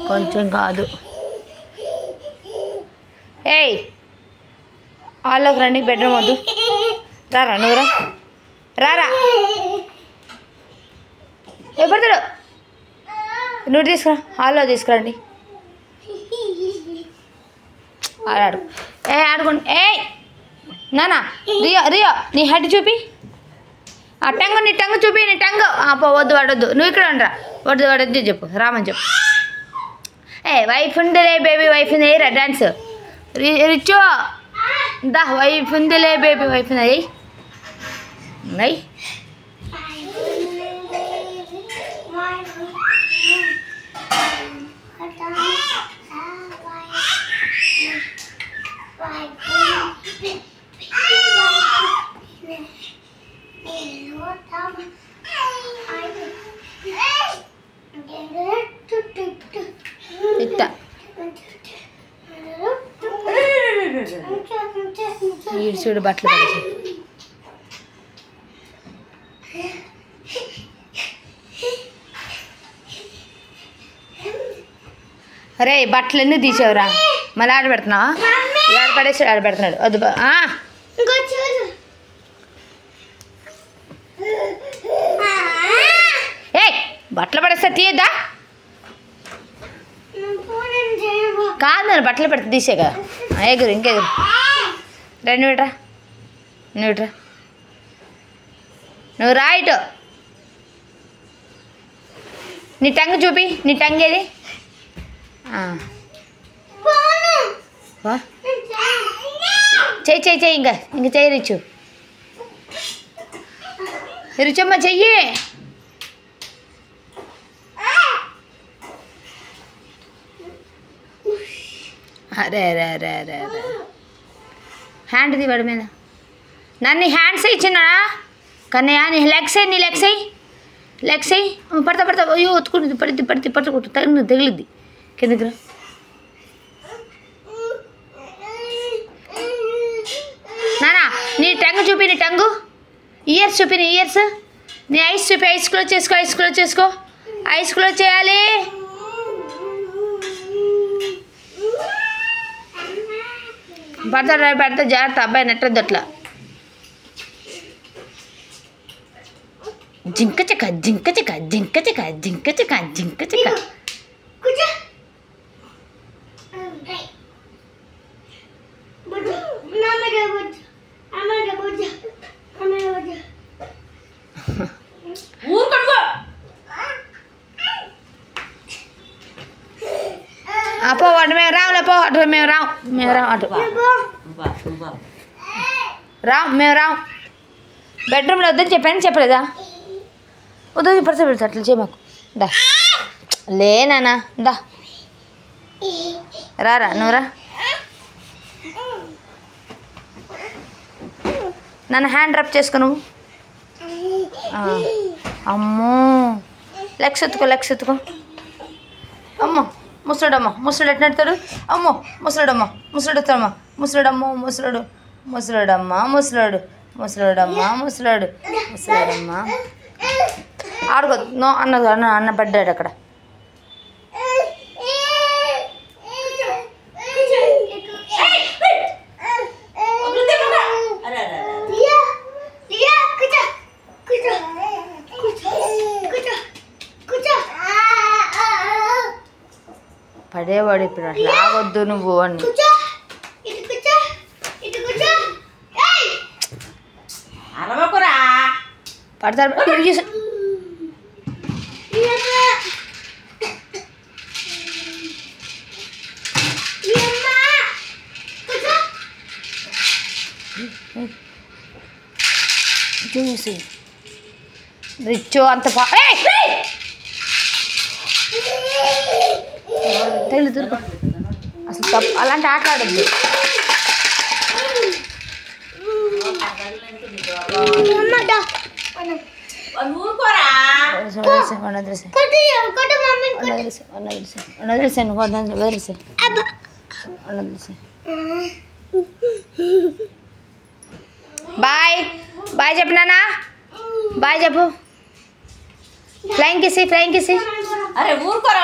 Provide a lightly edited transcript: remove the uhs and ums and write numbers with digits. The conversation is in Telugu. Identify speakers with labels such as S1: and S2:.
S1: కొంచెం కాదు. ఏయ్ హాల్లోకి రండి, బెడ్రూమ్ వద్దు. రారా నువ్వు రారా. ఎప్పుడుతాడు నువ్వు తీసుకురా, హాల్లో తీసుకురండి. ఆడు ఆడుకోండి. ఏయ్ నానా రియో రియో నీ హెడ్ చూపి, ఆ టంగు నీ టంగు చూపి, నీ టంగు. వద్దు వాడొద్దు, నువ్వు ఇక్కడ ఉండరా. వద్దు వాడొద్దు చెప్పు, రామని చెప్పు. వైఫ్ ఉందిలే బేబీ, వైఫ్ ఉంది. రా డాన్స్ రిచో దా. వైఫ్ ఉందిలే బేబీ, వైఫ్ ఉంది. అయ్యి ఇట్టా ఈడు చూడు బట్టలు పడేసి. అరే బట్టలన్నీ తీసేవరా, మళ్ళీ ఆడ పెడుతున్నావా? ఆడ పడేసి ఆడ పెడుతున్నాడు. వద్దు ఏ బట్టలు పడేస్తా, తీయద్దా? కాదు నేను బట్టలు పెడితే తీసే కదా. ఎగురు ఇంకెగురు. రెండు విట్రా, నువ్వు విట్రా, నువ్వు రా ఇటు. నీ టంగు చూపి, నీ టంగు ఏది? చెయ్యి చెయ్యి చెయ్యి, ఇంకా చెయ్యి రిచు, రిచమ్మ చెయ్యి. అరే అరే అరే అరే అరే హ్యాండ్ది వాడి మీద. నన్ను హ్యాండ్స్ ఇచ్చినా కన్నయ్య, నీ లెగ్స్ అయ్యి, నీ లెగ్స్ అయ్యి, లెగ్స్ అయ్యి. పడతా పడతా, అయ్యో ఒత్తుకుంటుంది, పడుతుంది తగిలిద్ది కిందకి రా. నానా నీ టంగు చూపి, నీ టంగు. ఇయర్స్ చూపి, నీ ఇయర్స్. నీ ఐస్ చూపి, ఐస్ క్లోజ్ చేసుకో, ఐస్ క్లోజ్ చేసుకో, ఐస్ క్లోజ్ చేయాలి. పడతా జాగ్రత్త, అబ్బాయి నెట్టద్దు అట్లా. జింక చెక్క జింక చెక్క జింక చెక్క జింక చెక్క జింక చెక్క. అపో అటు మేము రావులే, పో అటు మేము రావు, అటు మేము రావు. బెడ్రూమ్లో వద్దని చెప్పలేదా? వద్దు పెడతా అట్లా చేయ మాకు. దా లేనా దా రారా, నువ్వు రా. నన్ను హ్యాండ్ రబ్ చేసుకో నువ్వు. అమ్మో లెగ్స్ ఎత్తుకో. అమ్మో ముసలుడు ఎట్లా ఎడతాడు? అమ్మో ముసలుడమ్మా, ముసలుడమ్మా. ఆడుకోద్దు, నో అన్న పడ్డాడు అక్కడ. పడేవాడు ఇప్పుడు, అట్లా ఆగొద్దు నువ్వు అని. పడతారు చూసి రిచ్ అంత తెలుసు అసలు తప్పు, అలాంటి ఆట ఆడద్దు. బాయ్ బాయ్ చెప్పు నాన్న, బాయ్ చెప్పు. ఫ్లైంగ్ కిసి.
S2: అరే ఊరుకోరా.